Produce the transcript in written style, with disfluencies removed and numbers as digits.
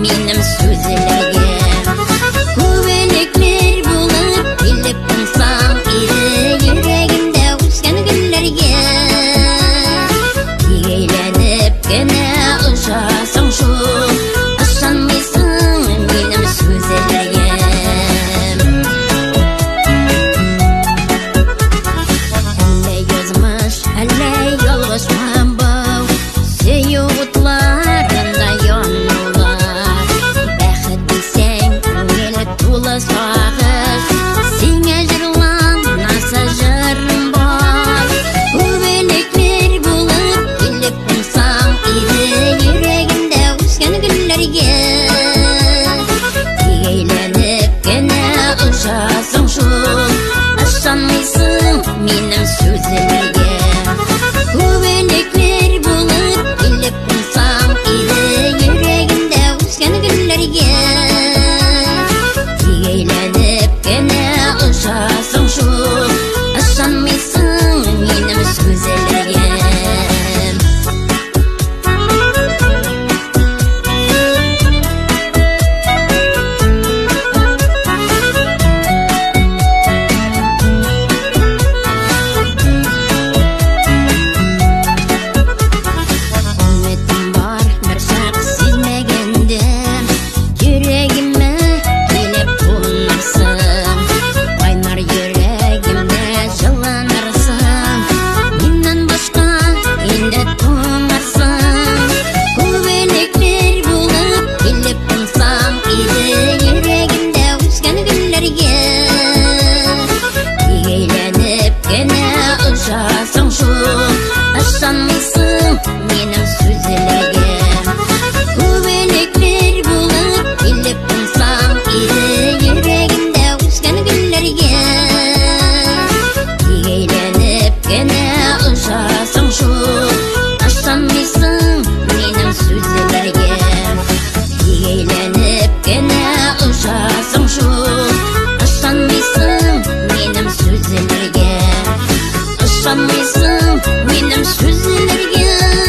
минем сүзләргә. Күбәләкләр булып килеп тыңсаң иде йөрәгемдә үскән гөлләргә. Әйләнеп кенә очасың шул, ышанмыйсың минем сүзләргә. Әллә язмыш, әллә ялгышмы бу, сөю утларында янулар. Бәхет дисәң күңел тулы сагыш, сиңа җырланасы җырым бар. Күбәләкләр булып килеп тыңсаң иде йөрәгемдә үскән гөлләргә. Әйләнеп кенә очасың шул, ышанмыйсың минем сүзләргә. Күбәләкләр булып килеп тыңсаң иде йөрәгемдә үскән гөлләргә. Әйләнеп кенә очасың шул, ышанмыйсың минем сүзләргә. Үмитем бар, бер чак сизмәгәндем, йөрәгемә килеп кунарсың. Кайнар йөрәгемдә җыланырсың, миннән башка инде туңарсың. Күбәләкләр булып килеп тыңсаң иде йөрәгемдә үскән гөлләргә. Әйләнеп кенә очасың шул, ышанмыйсың минем сүзләргә. Күбәләкләр булып килеп тыңсаң иде йөрәгемдә үскән гөлләргә. Әйләнеп кенә очасың шул, ышанмыйсың минем сүзләргә. Әйләнеп кенә очасың шул, ышанмыйсың минем сүзләргә. Ышанмыйсың минем сүзләргә.